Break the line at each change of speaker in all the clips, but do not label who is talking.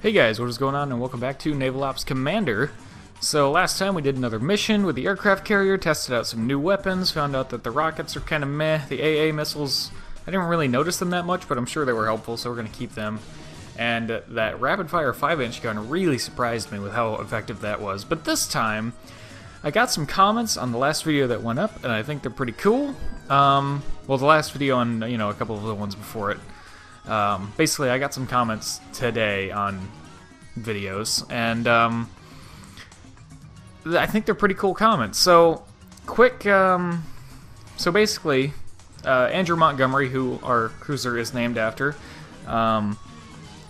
Hey guys, what is going on, and welcome back to Naval Ops Commander. So last time we did another mission with the aircraft carrier, tested out some new weapons, found out that the rockets are kind of meh, the AA missiles, I didn't really notice them that much, but I'm sure they were helpful, so we're going to keep them. And that rapid-fire 5-inch gun really surprised me with how effective that was. But this time, I got some comments on the last video that went up, and I think they're pretty cool. Well, the last video and, a couple of the ones before it. Basically, I got some comments today on videos, and I think they're pretty cool comments. So, so basically, Andrew Montgomery, who our cruiser is named after,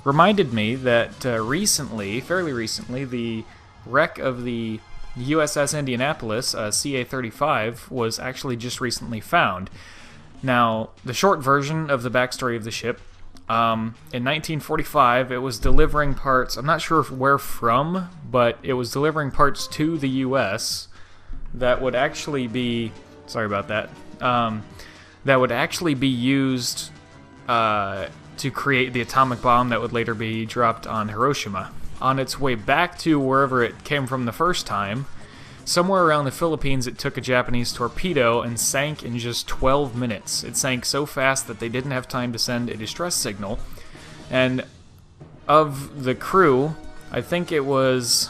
reminded me that fairly recently, the wreck of the USS Indianapolis, CA-35, was actually just recently found. Now, the short version of the backstory of the ship, in 1945, it was delivering parts, I'm not sure where from, but it was delivering parts to the U.S. that would actually be, sorry about that, that would actually be used to create the atomic bomb that would later be dropped on Hiroshima. On its way back to wherever it came from the first time, somewhere around the Philippines, it took a Japanese torpedo and sank in just 12 minutes. It sank so fast that they didn't have time to send a distress signal. And of the crew, I think it was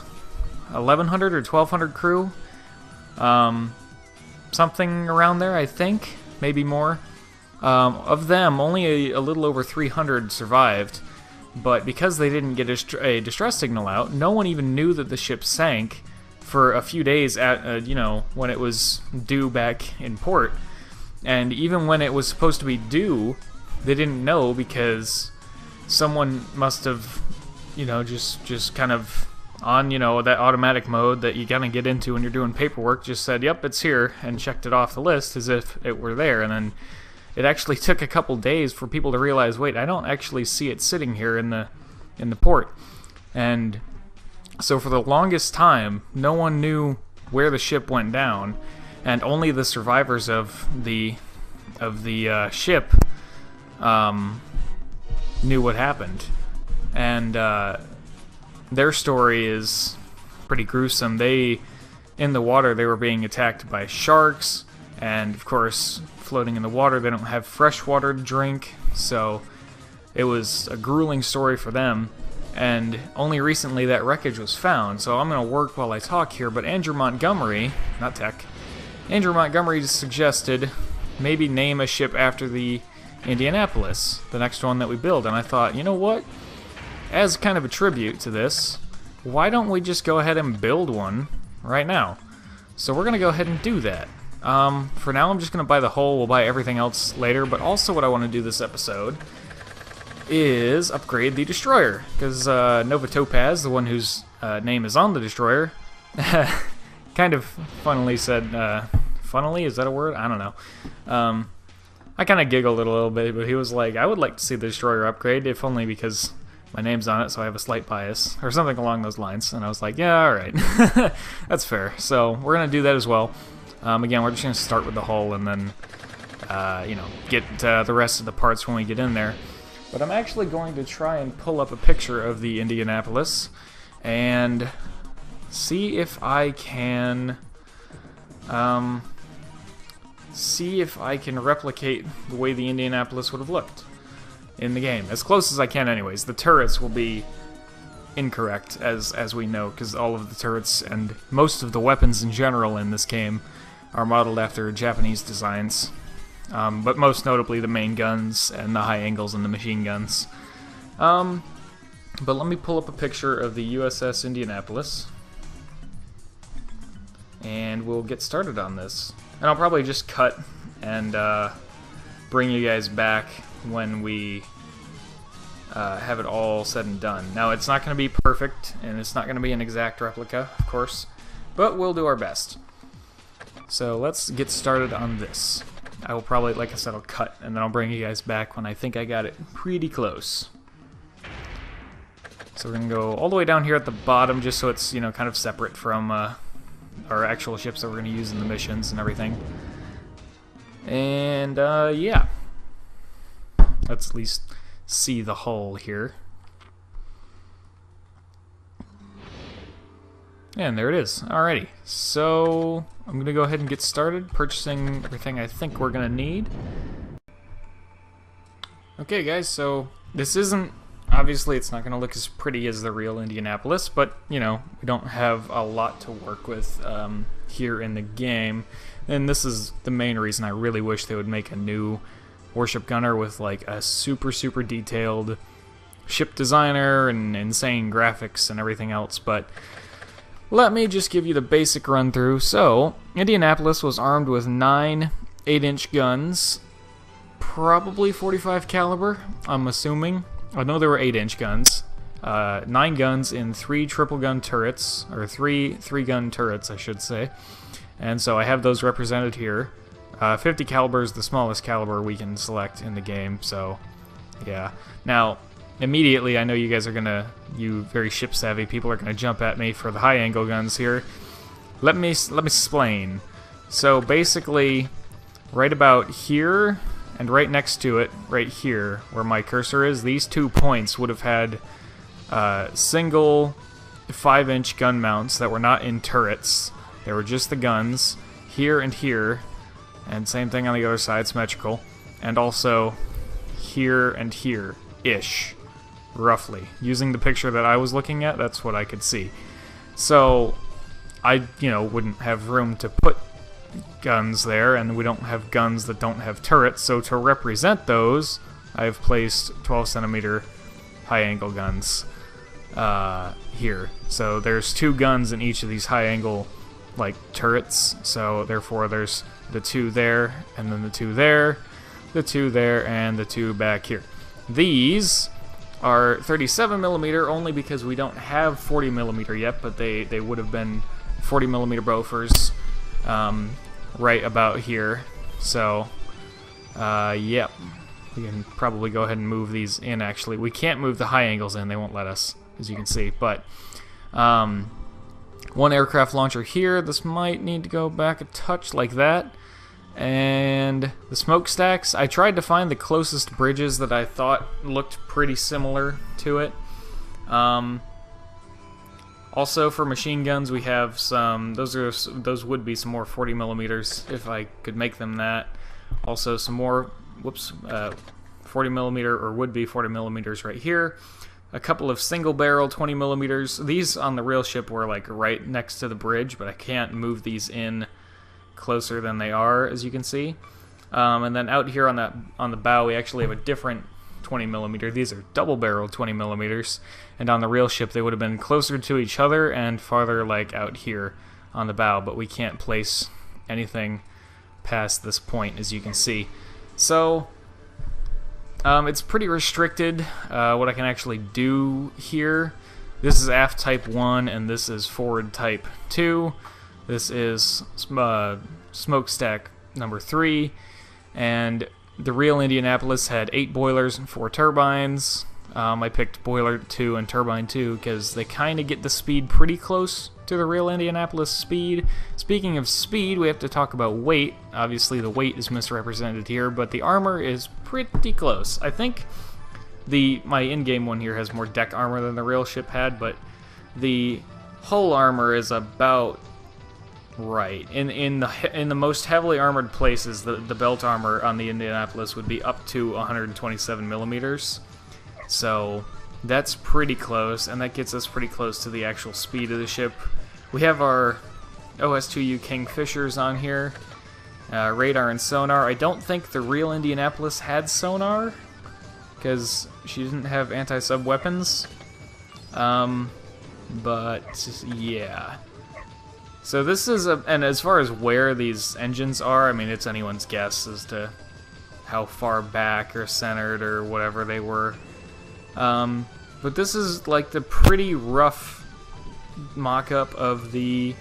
1,100 or 1,200 crew. Something around there, I think. Maybe more. Of them, only a little over 300 survived. But because they didn't get a distress signal out, no one even knew that the ship sank for a few days at, when it was due back in port. And even when it was supposed to be due, they didn't know because someone must have, just kind of on, that automatic mode that you gotta get into when you're doing paperwork, just said, yep, it's here, and checked it off the list as if it were there. And then it actually took a couple days for people to realize, wait, I don't actually see it sitting here in the port. And so for the longest time, no one knew where the ship went down, and only the survivors of the ship knew what happened. And their story is pretty gruesome. In the water, they were being attacked by sharks, and of course, floating in the water, they don't have fresh water to drink, so it was a grueling story for them. And only recently that wreckage was found, so I'm going to work while I talk here, but Andrew Montgomery, not Tech, Andrew Montgomery suggested maybe name a ship after the Indianapolis, the next one that we build, and I thought, you know what, as kind of a tribute to this, why don't we just go ahead and build one right now? So we're going to go ahead and do that. For now I'm just going to buy the hull, we'll buy everything else later, but also what I want to do this episode is upgrade the destroyer, because Nova Topaz, the one whose name is on the destroyer, kind of funnily said, funnily, is that a word? I don't know. I kind of giggled a little bit, but he was like, I would like to see the destroyer upgrade, if only because my name's on it, so I have a slight bias, or something along those lines. And I was like, yeah, alright. That's fair. So we're going to do that as well. Again, we're just going to start with the hull and then, get the rest of the parts when we get in there. But I'm actually going to try and pull up a picture of the Indianapolis and see if I can replicate the way the Indianapolis would have looked in the game, as close as I can anyways. The turrets will be incorrect, as we know, because all of the turrets and most of the weapons in general in this game are modeled after Japanese designs. But most notably the main guns and the high angles and the machine guns. But let me pull up a picture of the USS Indianapolis, and we'll get started on this. And I'll probably just cut and bring you guys back when we have it all said and done. Now, it's not going to be perfect, and it's not going to be an exact replica, of course, but we'll do our best. So let's get started on this. I will probably, like I said, I'll cut, and then I'll bring you guys back when I think I got it pretty close. So we're going to go all the way down here at the bottom, just so it's, kind of separate from our actual ships that we're going to use in the missions and everything. And, yeah. Let's at least see the hull here. And there it is. Alrighty, so I'm going to go ahead and get started purchasing everything I think we're going to need. Okay guys, so this isn't, obviously it's not going to look as pretty as the real Indianapolis, but you know, we don't have a lot to work with here in the game. And this is the main reason I really wish they would make a new warship gunner with like a super detailed ship designer and insane graphics and everything else, but let me just give you the basic run through. So, Indianapolis was armed with 9 8-inch guns, probably 45 caliber, I'm assuming. I know there were 8-inch guns. 9 guns in 3 triple gun turrets, or 3 gun turrets, I should say. And so I have those represented here. 50 caliber is the smallest caliber we can select in the game, so yeah. Now, immediately, I know you guys are gonna, you very ship-savvy people are gonna jump at me for the high-angle guns here. Let me explain. So basically, right about here, and right next to it, right here, where my cursor is, these 2 points would have had single 5-inch gun mounts that were not in turrets. They were just the guns, here and here, and same thing on the other side, symmetrical, and also here and here-ish. Roughly. Using the picture that I was looking at, that's what I could see. So, I, you know, wouldn't have room to put guns there, and we don't have guns that don't have turrets, so to represent those, I've placed 12 centimeter high-angle guns here. So there's 2 guns in each of these high-angle, like, turrets, so therefore there's the 2 there, and then the 2 there, the 2 there, and the 2 back here. These are 37mm only because we don't have 40mm yet, but they would have been 40mm Bofors right about here. So, yep. We can probably go ahead and move these in, actually. We can't move the high angles in, they won't let us, as you can see. But, 1 aircraft launcher here. This might need to go back a touch like that. And the smokestacks, I tried to find the closest bridges that I thought looked pretty similar to it. Also for machine guns, we have some, those would be some more 40mm if I could make them that. Also some more, 40mm, or would be 40mm right here. A couple of single barrel 20mm. These on the real ship were like right next to the bridge, but I can't move these in closer than they are, as you can see. And then out here on the bow, we actually have a different 20mm. These are double barrel 20mm, and on the real ship they would have been closer to each other and farther like out here on the bow, but we can't place anything past this point, as you can see. So it's pretty restricted what I can actually do here. This is aft type 1 and this is forward type 2. This is smokestack number 3, and the real Indianapolis had 8 boilers and 4 turbines. I picked boiler 2 and turbine 2 because they kind of get the speed pretty close to the real Indianapolis speed. Speaking of speed, we have to talk about weight. Obviously the weight is misrepresented here, but the armor is pretty close. I think my in-game one here has more deck armor than the real ship had, but the hull armor is about right. In the most heavily armored places, the belt armor on the Indianapolis would be up to 127mm. So that's pretty close, and that gets us pretty close to the actual speed of the ship. We have our OS2U Kingfishers on here, radar and sonar. I don't think the real Indianapolis had sonar, because she didn't have anti-sub weapons. But yeah. So this is and as far as where these engines are, I mean, it's anyone's guess as to how far back or centered or whatever they were. But this is like the pretty rough mock-up of the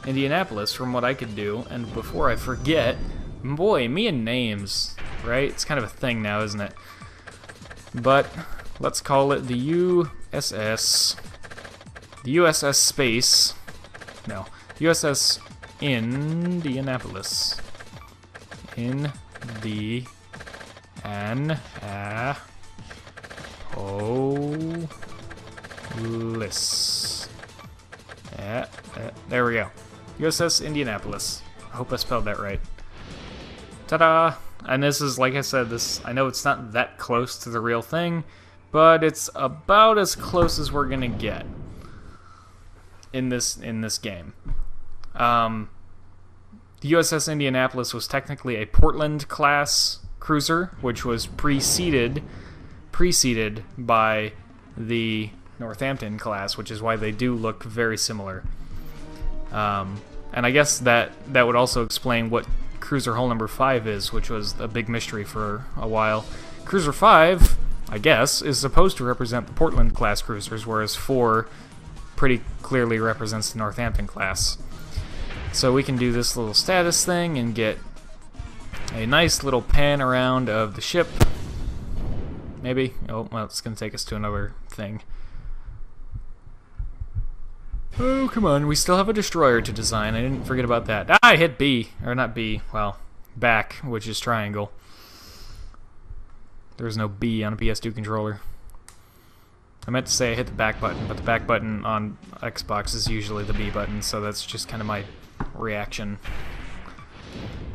Indianapolis from what I could do. And before I forget, boy, me and names, right? It's kind of a thing now, isn't it? But let's call it the USS. The USS Space. No. USS Indianapolis. Indianapolis. we go. USS Indianapolis. I hope I spelled that right. Ta-da! And this is, like I said, I know it's not that close to the real thing, but it's about as close as we're gonna get in this game. The USS Indianapolis was technically a Portland-class cruiser, which was preceded by the Northampton class, which is why they do look very similar. And I guess that would also explain what Cruiser Hull number 5 is, which was a big mystery for a while. Cruiser 5, I guess, is supposed to represent the Portland class cruisers, whereas 4 pretty clearly represents the Northampton class. So we can do this little status thing and get a nice little pan around of the ship. Maybe. Oh, well, it's going to take us to another thing. Oh, come on. We still have a destroyer to design. I didn't forget about that. Ah, I hit B. Or not B. Well, back, which is triangle. There's no B on a PS2 controller. I meant to say I hit the back button, but the back button on Xbox is usually the B button, so that's just kind of my reaction.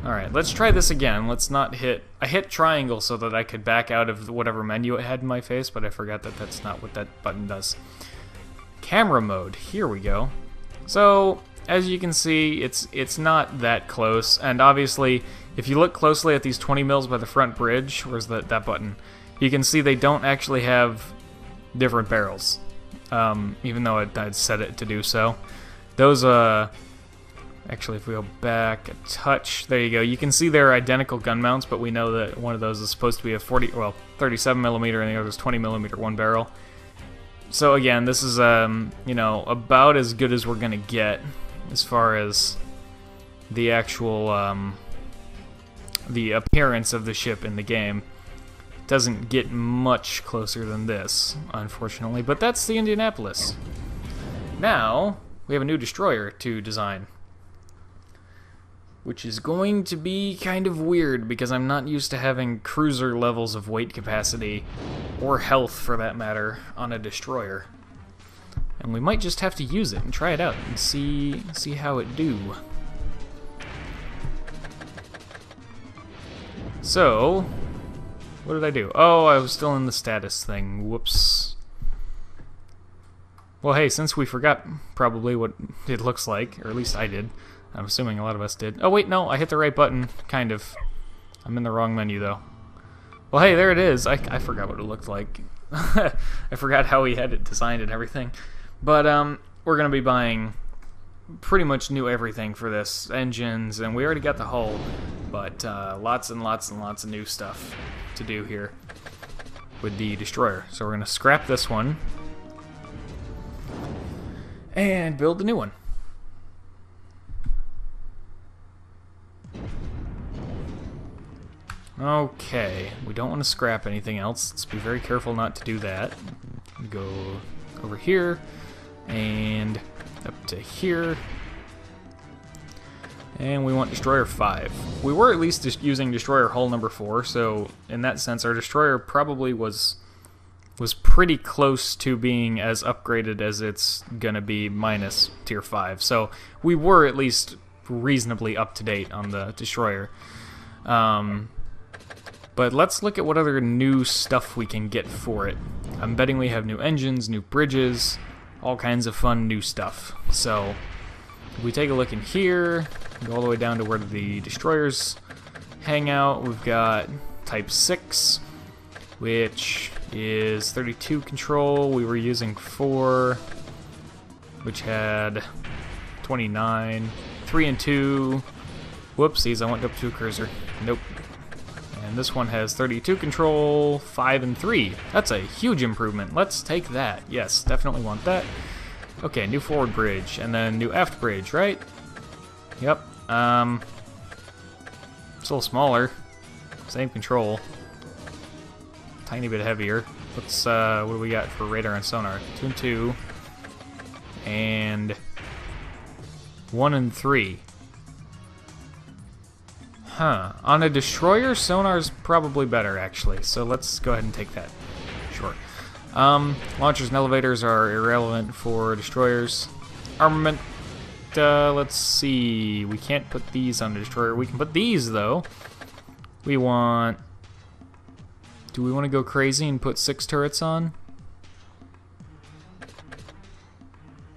Alright, let's try this again. Let's not hit... I hit triangle so that I could back out of whatever menu it had in my face, but I forgot that that's not what that button does. Camera mode. Here we go. So, as you can see, it's not that close, and obviously, if you look closely at these 20 mils by the front bridge, where's that button, you can see they don't actually have different barrels, even though I'd set it to do so. Those, actually, if we go back a touch, there you go. You can see they're identical gun mounts, but we know that one of those is supposed to be a 37 millimeter, and the other is 20 millimeter, one barrel. So again, this is, you know, about as good as we're gonna get as far as the actual, the appearance of the ship in the game. Doesn't get much closer than this, unfortunately, but that's the Indianapolis. Now, we have a new destroyer to design, which is going to be kind of weird because I'm not used to having cruiser levels of weight capacity, or health for that matter, on a destroyer. And we might just have to use it and try it out and see how it do. So, what did I do? Oh, I was still in the status thing. Whoops. Well, hey, since we forgot probably what it looks like, or at least I did, I'm assuming a lot of us did. Oh, wait, no, I hit the right button, kind of. I'm in the wrong menu, though. Well, hey, there it is. I forgot what it looked like. I forgot how we had it designed and everything. But, we're going to be buying pretty much new everything for this. Engines, and we already got the hull, but lots and lots and lots of new stuff to do here with the destroyer. So we're going to scrap this one and build the new one. Okay, we don't want to scrap anything else. Let's be very careful not to do that. Go over here and up to here. And we want Destroyer 5. We were at least just using Destroyer Hull number 4, so in that sense our Destroyer probably was pretty close to being as upgraded as it's gonna be minus Tier 5. So we were at least reasonably up to date on the Destroyer. But let's look at what other new stuff we can get for it. I'm betting we have new engines, new bridges, all kinds of fun new stuff. So if we take a look in here, go all the way down to where the destroyers hang out, we've got Type 6, which is 32 control. We were using 4, which had 29, 3 and 2. Whoopsies, I went up to a cruiser. Nope. And this one has 32 control, 5 and 3. That's a huge improvement. Let's take that. Yes, definitely want that. Okay, new forward bridge, and then new aft bridge, right? Yep. It's a little smaller. Same control. Tiny bit heavier. Let's, what do we got for radar and sonar? 2 and 2. And 1 and 3. Huh. On a destroyer, sonar's probably better, actually. So let's go ahead and take that. Sure. Launchers and elevators are irrelevant for destroyers. Armament. let's see. We can't put these on the destroyer. We can put these, though. We want... Do we want to go crazy and put 6 turrets on?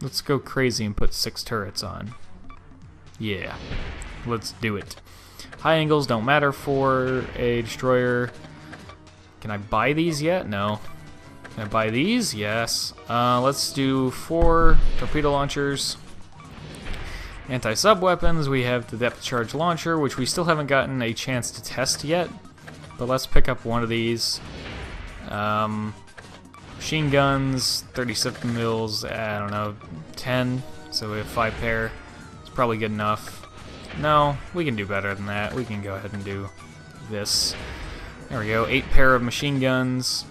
Let's go crazy and put 6 turrets on. Yeah, let's do it. High angles don't matter for a destroyer. Can I buy these yet? No. Can I buy these? Yes. Let's do 4 torpedo launchers. Anti-sub weapons. We have the depth charge launcher, which we still haven't gotten a chance to test yet. But let's pick up one of these. Machine guns, 37 mils, I don't know, 10. So we have 5 pair. It's probably good enough. No, we can do better than that. We can go ahead and do this. There we go, 8 pair of machine guns.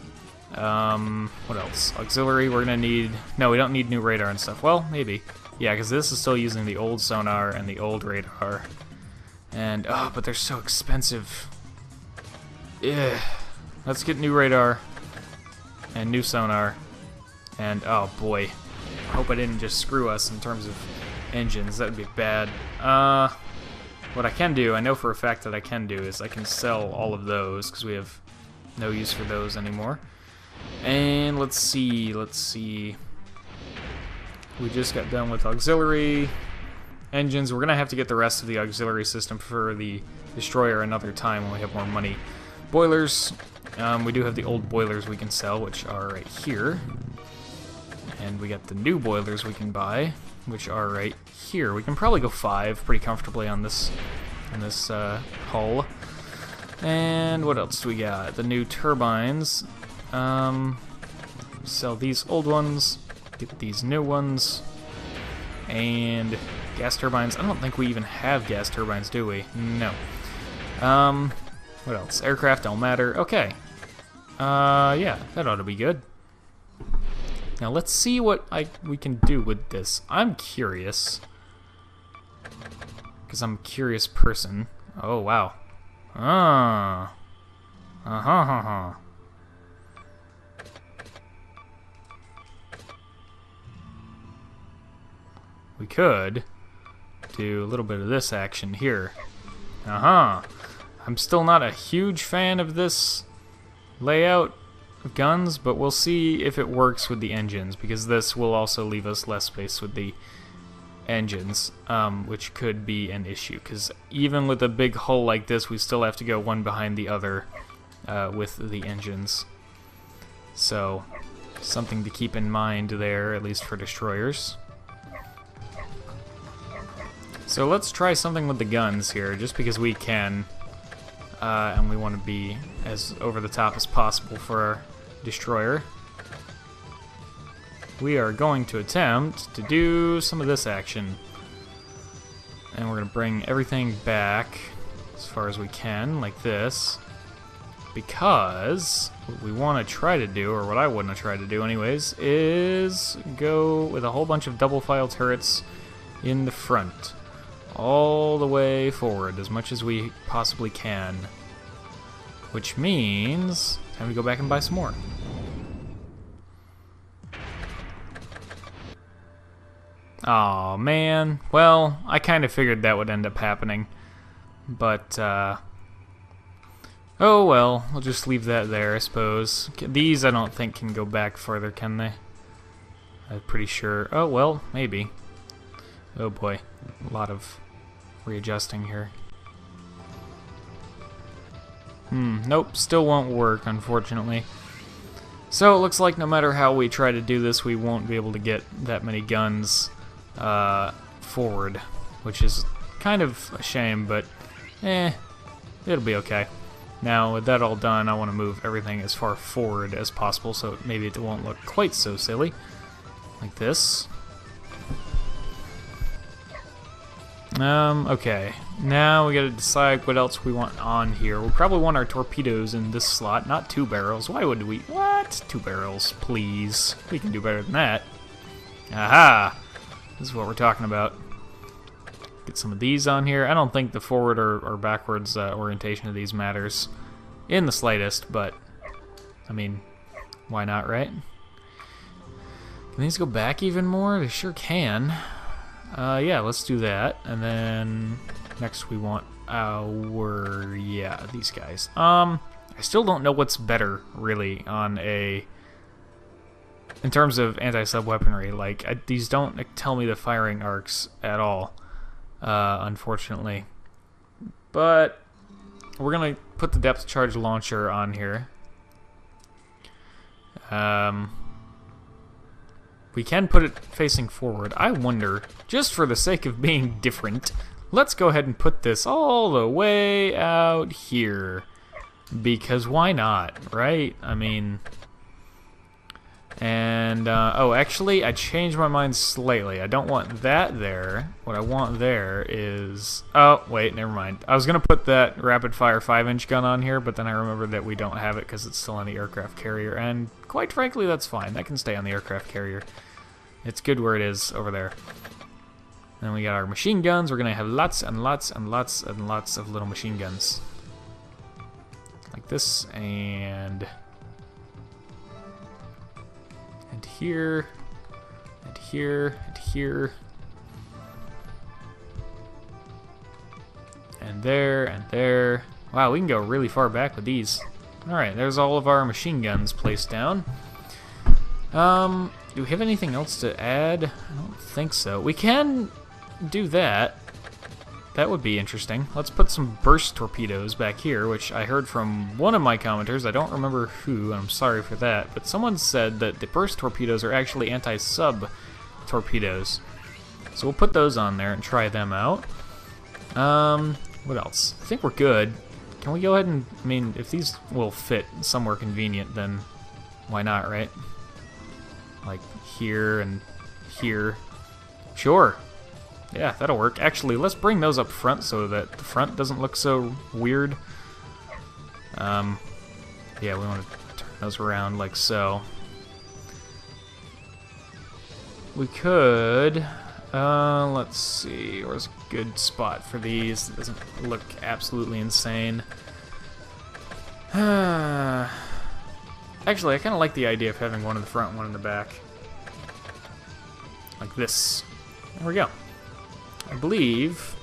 What else? Auxiliary, we're gonna need... No, we don't need new radar and stuff. Well, maybe. Yeah, because this is still using the old sonar and the old radar. And, oh, but they're so expensive. Yeah. Let's get new radar and new sonar. And, oh boy. I hope I didn't just screw us in terms of engines. That would be bad. What I can do, I know for a fact that I can do, is I can sell all of those, because we have no use for those anymore. And let's see. We just got done with auxiliary engines. We're going to have to get the rest of the auxiliary system for the destroyer another time when we have more money. Boilers. We do have the old boilers we can sell, which are right here. And we got the new boilers we can buy, which are right here. We can probably go 5 pretty comfortably on this hull. And what else do we got? The new turbines. Sell these old ones, get these new ones, and gas turbines. I don't think we even have gas turbines, do we? No. What else? Aircraft don't matter. Okay. Yeah, that ought to be good. Now let's see what we can do with this. I'm curious, because I'm a curious person. Oh wow. We could do a little bit of this action here. I'm still not a huge fan of this layout of guns, but we'll see if it works with the engines, because this will also leave us less space with the engines, which could be an issue, because even with a big hull like this, we still have to go one behind the other with the engines. So, something to keep in mind there, at least for destroyers. So let's try something with the guns here, just because we can, and we want to be as over the top as possible for our destroyer. We are going to attempt to do some of this action. And we're going to bring everything back as far as we can, like this. Because what we want to try to do, or what I want to try to do anyways, is go with a whole bunch of double file turrets in the front. All the way forward, as much as we possibly can. Which means, time to go back and buy some more. Aw, man. Well, I kind of figured that would end up happening. But, oh well, we'll just leave that there, I suppose. These I don't think can go back further, can they? I'm pretty sure. Oh, well, maybe. Oh boy, a lot of readjusting here. Nope, still won't work, unfortunately. So it looks like no matter how we try to do this, we won't be able to get that many guns forward, which is kind of a shame, but it'll be okay. Now, with that all done, I want to move everything as far forward as possible, so maybe it won't look quite so silly. Like this. Okay. Now we gotta decide what else we want on here. We'll probably want our torpedoes in this slot, not 2 barrels. Why would we? What? 2 barrels, please. We can do better than that. Aha! This is what we're talking about. Get some of these on here. I don't think the forward or backwards orientation of these matters in the slightest, but, I mean, why not, right? Can these go back even more? They sure can. Yeah, let's do that. And then next we want our, yeah, these guys. I still don't know what's better, really, on a, in terms of anti-sub weaponry. Like, these don't tell me the firing arcs at all, unfortunately. But we're gonna put the depth charge launcher on here. We can put it facing forward. I wonder, just for the sake of being different, let's go ahead and put this all the way out here. Because why not, right? I mean... And, oh, actually, I changed my mind slightly. I don't want that there. What I want there is... Oh, wait, never mind. I was going to put that rapid-fire 5-inch gun on here, but then I remembered that we don't have it because it's still on the aircraft carrier. And, quite frankly, that's fine. That can stay on the aircraft carrier. It's good where it is over there. Then we got our machine guns. We're going to have lots and lots and lots and lots of little machine guns. Like this, and here, and here, and here, and there, and there. Wow, we can go really far back with these. Alright, there's all of our machine guns placed down. Do we have anything else to add? I don't think so. We can do that. That would be interesting. Let's put some burst torpedoes back here, which I heard from one of my commenters. I don't remember who, and I'm sorry for that, but someone said that the burst torpedoes are actually anti-sub torpedoes. So we'll put those on there and try them out. What else? I think we're good. Can we go ahead and, I mean, if these will fit somewhere convenient, then why not, right? Like here and here. Sure. Yeah, that'll work. Actually, let's bring those up front so that the front doesn't look so weird. Yeah, we want to turn those around like so. We could... let's see, where's a good spot for these? It doesn't look absolutely insane. Actually, I kind of like the idea of having one in the front and one in the back. Like this. There we go. I believe...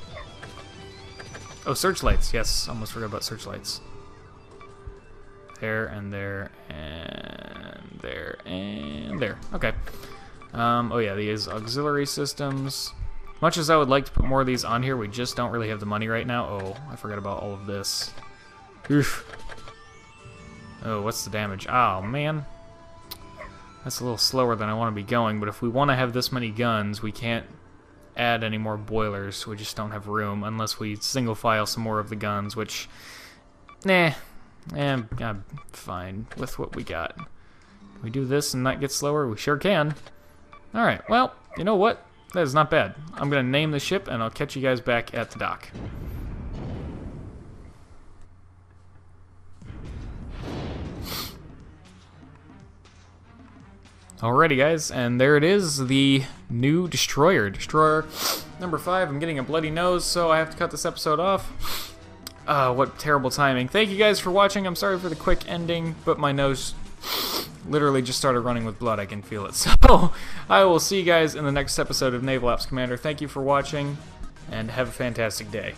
Oh, searchlights. Yes, almost forgot about searchlights. There, and there, and there, and there. Okay. Oh yeah, these auxiliary systems. Much as I would like to put more of these on here, we just don't really have the money right now. Oh, I forgot about all of this. Oof. Oh, what's the damage? Oh, man. That's a little slower than I want to be going, but if we want to have this many guns, we can't add any more boilers. We just don't have room unless we single file some more of the guns, which, nah, I'm fine with what we got. Can we do this and not get slower? We sure can. Alright, well, you know what? That is not bad. I'm going to name the ship, and I'll catch you guys back at the dock. Alrighty, guys, and there it is, the new destroyer. Destroyer number 5. I'm getting a bloody nose, so I have to cut this episode off. What terrible timing. Thank you guys for watching. I'm sorry for the quick ending, but my nose literally just started running with blood. I can feel it. So, I will see you guys in the next episode of Naval Ops Commander. Thank you for watching, and have a fantastic day.